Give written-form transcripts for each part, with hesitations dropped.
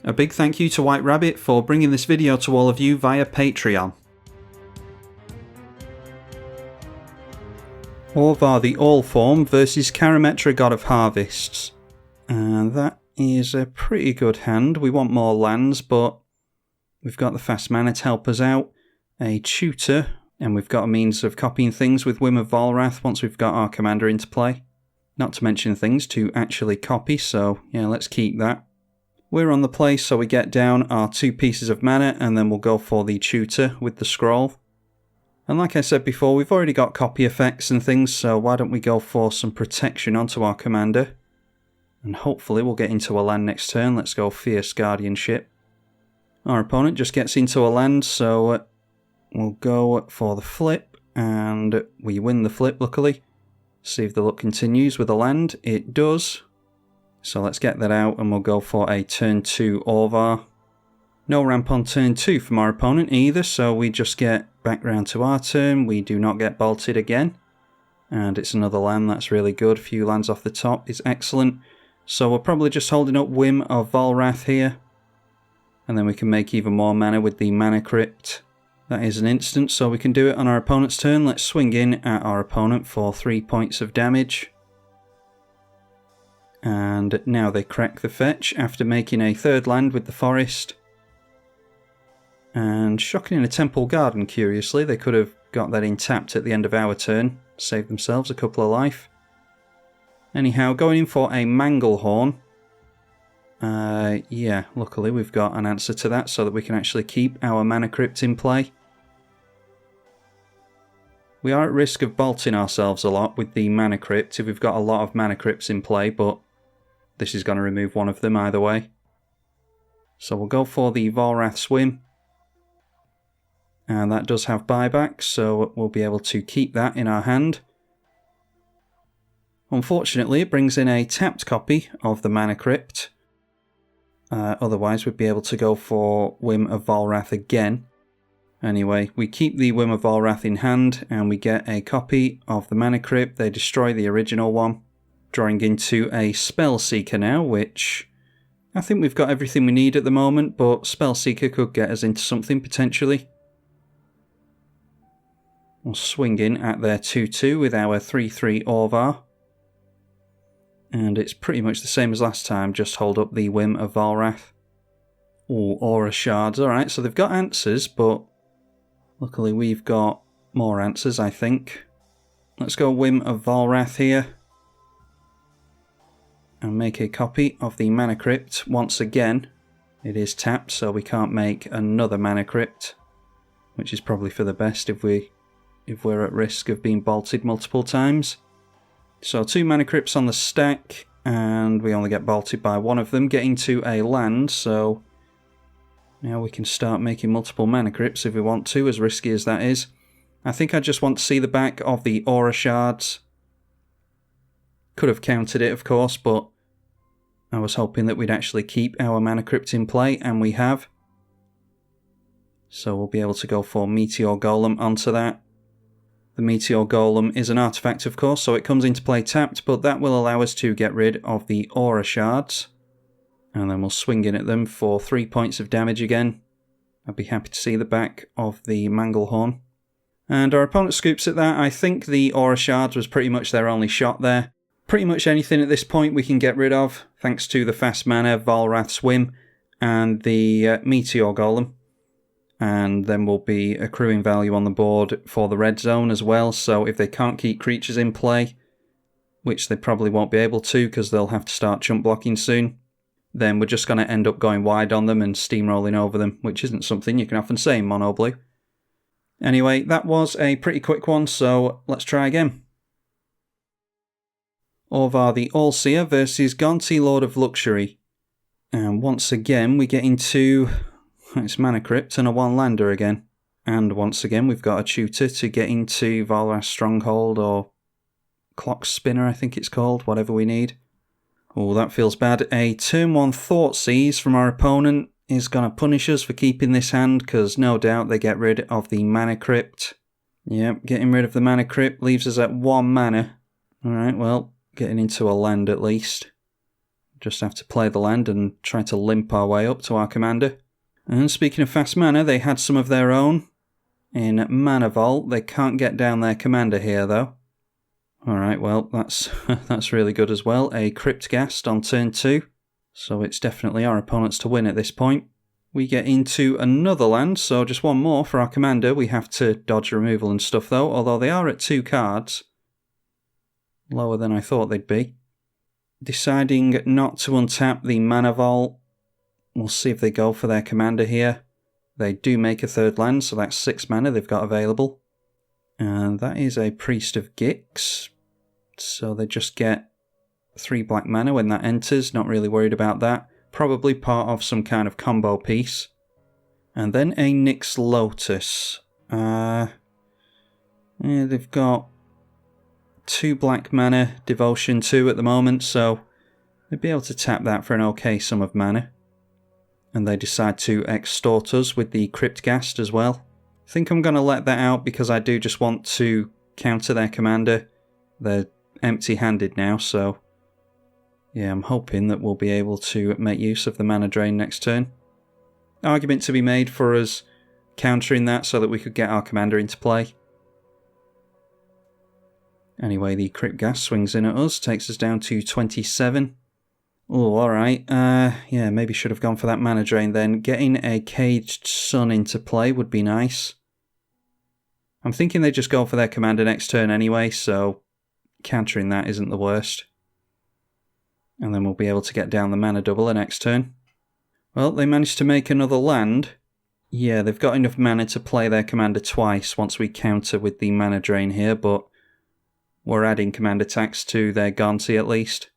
A big thank you to White Rabbit for bringing this video to all of you via Patreon. Orvar the All Form versus Karametra, God of Harvests. And that is a pretty good hand. We want more lands, but we've got the fast mana to help us out, a tutor, and we've got a means of copying things with Whim of Volrath once we've got our commander into play. Not to mention things to actually copy, so yeah, let's keep that. We're on the play, so we get down our 2 pieces of mana, and then we'll go for the tutor with the scroll. And like I said before, we've already got copy effects and things, so why don't we go for some protection onto our commander? And hopefully we'll get into a land next turn. Let's go Fierce Guardianship. Our opponent just gets into a land, so we'll go for the flip, and we win the flip, luckily. See if the luck continues with a land. It does. So let's get that out, and we'll go for a turn 2 Orvar. No ramp on turn 2 from our opponent either, so we just get back round to our turn. We do not get bolted again. And it's another land, that's really good. A few lands off the top is excellent. So we're probably just holding up Whim of Volrath here. And then we can make even more mana with the Mana Crypt. That is an instant, so we can do it on our opponent's turn. Let's swing in at our opponent for 3 points of damage. And now they crack the fetch after making a 3rd land with the forest. And shocking in a Temple Garden, curiously. They could have got that in tapped at the end of our turn. Saved themselves a couple of life. Anyhow, going in for a Manglehorn. Yeah, luckily we've got an answer to that so that we can actually keep our Mana Crypt in play. We are at risk of bolting ourselves a lot with the Mana Crypt if we've got a lot of Mana Crypts in play, but this is going to remove one of them either way. So we'll go for the Volrath Swim. And that does have buyback, so we'll be able to keep that in our hand. Unfortunately, it brings in a tapped copy of the Mana Crypt. Otherwise, we'd be able to go for Whim of Volrath again. Anyway, we keep the Whim of Volrath in hand, and we get a copy of the Mana Crypt. They destroy the original one. Drawing into a Spellseeker now, which I think we've got everything we need at the moment, but Spellseeker could get us into something potentially. We'll swing in at their 2-2 with our 3-3 Orvar. And it's pretty much the same as last time, just hold up the Whim of Volrath. Ooh, Aura Shards. Alright, so they've got answers, but luckily we've got more answers, I think. Let's go Whim of Volrath here. And make a copy of the Mana Crypt once again. It is tapped, so we can't make another Mana Crypt, which is probably for the best if we're at risk of being bolted multiple times. So 2 Mana Crypts on the stack, and we only get bolted by one of them, getting to a land, so now we can start making multiple Mana Crypts if we want to, as risky as that is. I think I just want to see the back of the Aura Shards. Could have countered it, of course, but I was hoping that we'd actually keep our Mana Crypt in play, and we have. So we'll be able to go for Meteor Golem onto that. The Meteor Golem is an artifact, of course, so it comes into play tapped, but that will allow us to get rid of the Aura Shards. And then we'll swing in at them for 3 points of damage again. I'd be happy to see the back of the Manglehorn. And our opponent scoops at that. I think the Aura Shards was pretty much their only shot there. Pretty much anything at this point we can get rid of, thanks to the fast mana, Volrath Swim, and the Meteor Golem. And then we'll be accruing value on the board for the red zone as well, so if they can't keep creatures in play, which they probably won't be able to because they'll have to start chump blocking soon, then we're just going to end up going wide on them and steamrolling over them, which isn't something you can often say in Mono Blue. Anyway, that was a pretty quick one, so let's try again. Orvar the All-Seer versus Gonti, Lord of Luxury. And once again we get into it's Mana Crypt and a 1-lander again. And once again we've got a tutor to get into Volrath Stronghold, or Clock Spinner I think it's called, whatever we need. Oh, that feels bad. A turn 1 Thoughtseize from our opponent is going to punish us for keeping this hand, because no doubt they get rid of the Mana Crypt. Yep, getting rid of the Mana Crypt leaves us at 1 mana. Alright, well, getting into a land at least. Just have to play the land and try to limp our way up to our commander. And speaking of fast mana, they had some of their own in Mana Vault. They can't get down their commander here, though. Alright, well, that's really good as well. A Cryptghast on turn 2. So it's definitely our opponents to win at this point. We get into another land, so just one more for our commander. We have to dodge removal and stuff, though, although they are at 2 cards. Lower than I thought they'd be. Deciding not to untap the Mana Vault. We'll see if they go for their commander here. They do make a 3rd land, so that's 6 mana they've got available. And that is a Priest of Gix. So they just get 3 black mana when that enters. Not really worried about that. Probably part of some kind of combo piece. And then a Nyx Lotus. Yeah, they've got 2 black mana, Devotion 2 at the moment, so they'd be able to tap that for an okay sum of mana. And they decide to extort us with the Cryptghast as well. I think I'm going to let that out because I do just want to counter their commander. They're empty-handed now, so yeah, I'm hoping that we'll be able to make use of the mana drain next turn. Argument to be made for us countering that so that we could get our commander into play. Anyway, the Cryptghast swings in at us, takes us down to 27. Oh, alright. Yeah, maybe should have gone for that mana drain then. Getting a Caged Sun into play would be nice. I'm thinking they just go for their commander next turn anyway, so countering that isn't the worst. And then we'll be able to get down the mana doubler next turn. Well, they managed to make another land. Yeah, they've got enough mana to play their commander twice once we counter with the mana drain here, but we're adding command attacks to their Gonti at least.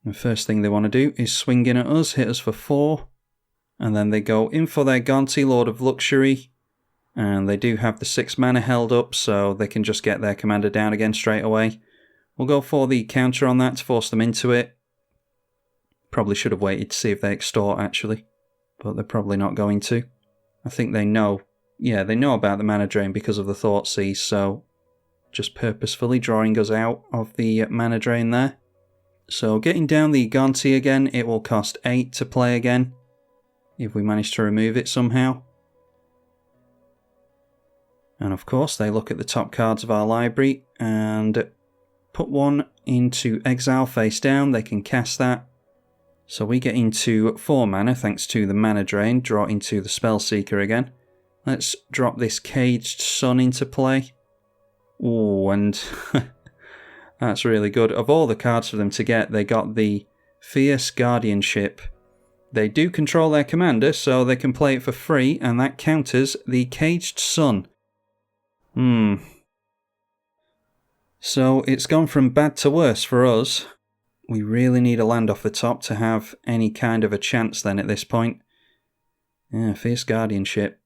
The first thing they want to do is swing in at us, hit us for 4. And then they go in for their Gonti, Lord of Luxury. And they do have the 6 mana held up, so they can just get their commander down again straight away. We'll go for the counter on that to force them into it. Probably should have waited to see if they extort, actually. But they're probably not going to. I think they know. Yeah, they know about the mana drain because of the Thoughtseize, so just purposefully drawing us out of the mana drain there. So getting down the Gonti again, it will cost 8 to play again, if we manage to remove it somehow. And of course, they look at the top cards of our library and put one into exile face down. They can cast that. So we get into 4 mana thanks to the mana drain, draw into the Spellseeker again. Let's drop this Caged Sun into play. Ooh, and that's really good. Of all the cards for them to get, they got the Fierce Guardianship. They do control their commander, so they can play it for free, and that counters the Caged Sun. So it's gone from bad to worse for us. We really need a land off the top to have any kind of a chance then at this point. Yeah, Fierce Guardianship.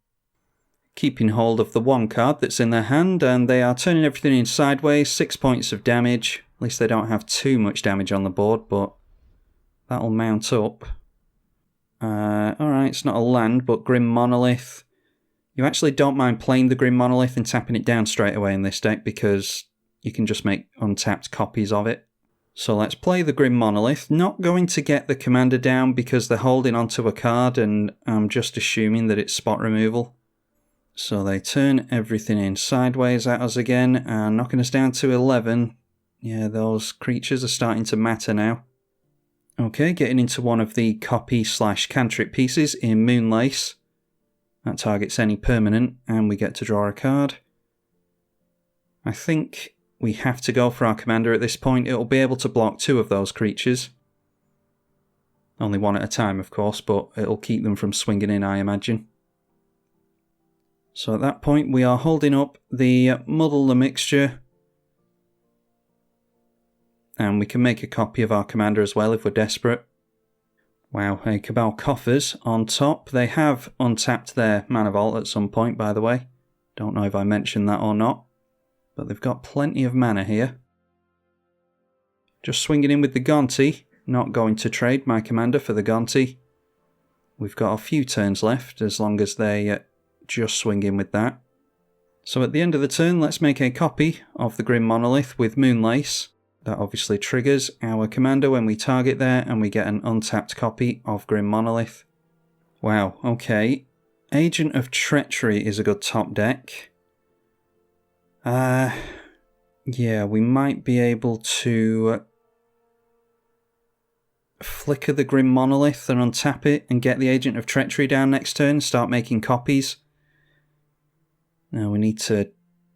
Keeping hold of the 1 card that's in their hand, and they are turning everything in sideways, 6 points of damage. At least they don't have too much damage on the board, but that'll mount up. Alright, it's not a land, but Grim Monolith. You actually don't mind playing the Grim Monolith and tapping it down straight away in this deck, because you can just make untapped copies of it. So let's play the Grim Monolith. Not going to get the commander down because they're holding onto a card, and I'm just assuming that it's spot removal. So they turn everything in sideways at us again, and knocking us down to 11. Yeah, those creatures are starting to matter now. Okay, getting into one of the copy/cantrip pieces in Moonlace. That targets any permanent, and we get to draw a card. I think we have to go for our commander at this point. It'll be able to block 2 of those creatures. Only 1 at a time, of course, but it'll keep them from swinging in, I imagine. So at that point, we are holding up the Muddle the Mixture. And we can make a copy of our commander as well if we're desperate. Wow, a Cabal Coffers on top. They have untapped their Mana Vault at some point, by the way. Don't know if I mentioned that or not. But they've got plenty of mana here. Just swinging in with the Gonti. Not going to trade my commander for the Gonti. We've got a few turns left, as long as they just swing in with that. So at the end of the turn, let's make a copy of the Grim Monolith with Moonlace. That obviously triggers our commander when we target there, and we get an untapped copy of Grim Monolith. Wow, okay. Agent of Treachery is a good top deck. Yeah, we might be able to flicker the Grim Monolith and untap it and get the Agent of Treachery down next turn and start making copies. Now we need to...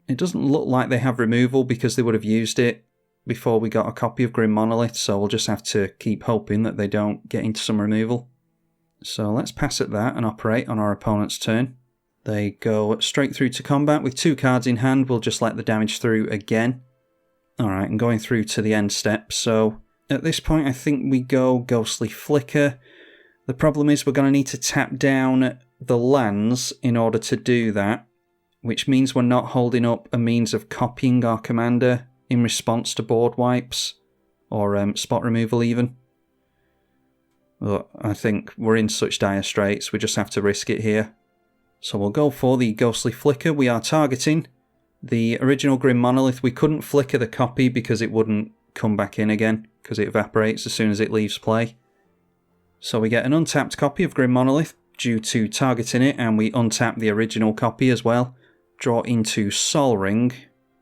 It doesn't look like they have removal because they would have used it before we got a copy of Grim Monolith, so we'll just have to keep hoping that they don't get into some removal. So let's pass at that and operate on our opponent's turn. They go straight through to combat with 2 cards in hand. We'll just let the damage through again. Alright, and going through to the end step. So at this point I think we go Ghostly Flicker. The problem is we're going to need to tap down the lands in order to do that, which means we're not holding up a means of copying our commander in response to board wipes, or spot removal even. But I think we're in such dire straits, we just have to risk it here. So we'll go for the Ghostly Flicker. We are targeting the original Grim Monolith. We couldn't flicker the copy because it wouldn't come back in again, because it evaporates as soon as it leaves play. So we get an untapped copy of Grim Monolith due to targeting it, and we untap the original copy as well. Draw into Sol Ring.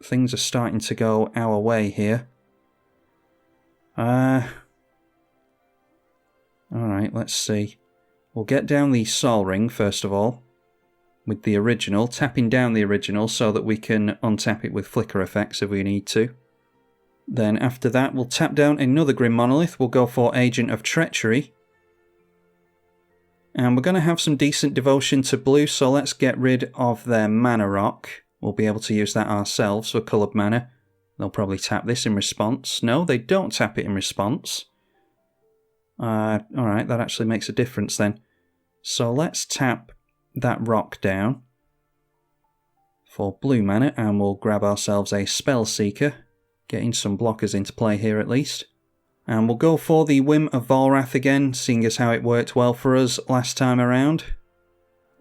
Things are starting to go our way here. Alright, let's see. We'll get down the Sol Ring first of all, with the original, tapping down the original so that we can untap it with flicker effects if we need to. Then after that we'll tap down another Grim Monolith. We'll go for Agent of Treachery. And we're going to have some decent devotion to blue, so let's get rid of their mana rock. We'll be able to use that ourselves for coloured mana. They'll probably tap this in response. No, they don't tap it in response. Alright, that actually makes a difference then. So let's tap that rock down for blue mana, and we'll grab ourselves a Spell Seeker, getting some blockers into play here at least. And we'll go for the Whim of Volrath again, seeing as how it worked well for us last time around.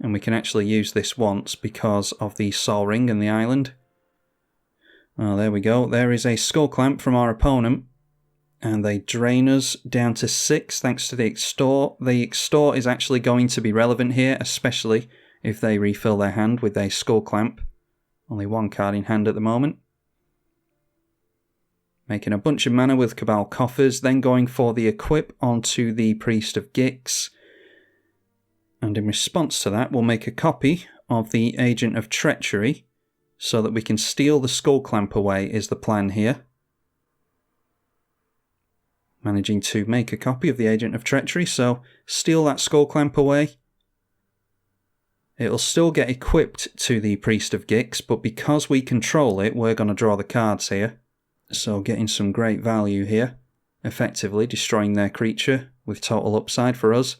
And we can actually use this once because of the Sol Ring and the island. Oh, there we go. There is a Skull Clamp from our opponent. And they drain us down to 6 thanks to the Extort. The Extort is actually going to be relevant here, especially if they refill their hand with a Skull Clamp. Only 1 card in hand at the moment. Making a bunch of mana with Cabal Coffers, then going for the equip onto the Priest of Gix. And in response to that, we'll make a copy of the Agent of Treachery so that we can steal the Skull Clamp away is the plan here. Managing to make a copy of the Agent of Treachery, so steal that Skull Clamp away. It'll still get equipped to the Priest of Gix, but because we control it, we're going to draw the cards here. So getting some great value here, effectively destroying their creature with total upside for us.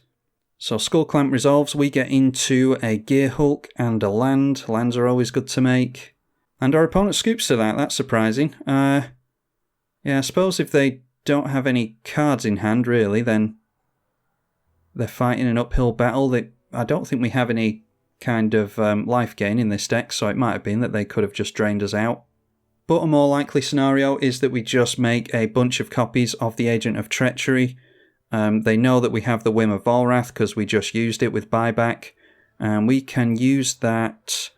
So Skull Clamp resolves, we get into a Gear Hulk and a land. Lands are always good to make. And our opponent scoops to that, that's surprising. Yeah, I suppose if they don't have any cards in hand really, then they're fighting an uphill battle. I don't think we have any kind of life gain in this deck, so it might have been that they could have just drained us out. But a more likely scenario is that we just make a bunch of copies of the Agent of Treachery. They know that we have the Whim of Volrath because we just used it with buyback. And we can use that,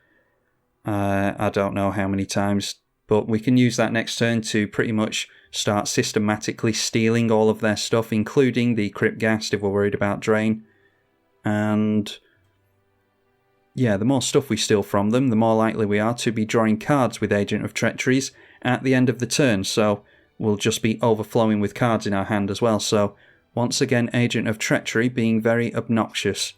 I don't know how many times, but we can use that next turn to pretty much start systematically stealing all of their stuff, including the Crypt Ghast if we're worried about drain. And yeah, the more stuff we steal from them, the more likely we are to be drawing cards with Agent of Treacheries at the end of the turn. So we'll just be overflowing with cards in our hand as well. So once again, Agent of Treachery being very obnoxious.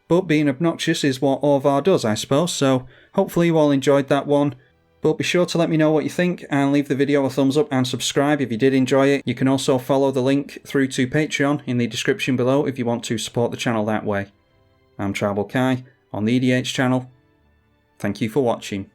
But being obnoxious is what Orvar does, I suppose. So hopefully you all enjoyed that one. But be sure to let me know what you think and leave the video a thumbs up and subscribe if you did enjoy it. You can also follow the link through to Patreon in the description below if you want to support the channel that way. I'm tribalkai on the EDH channel. Thank you for watching.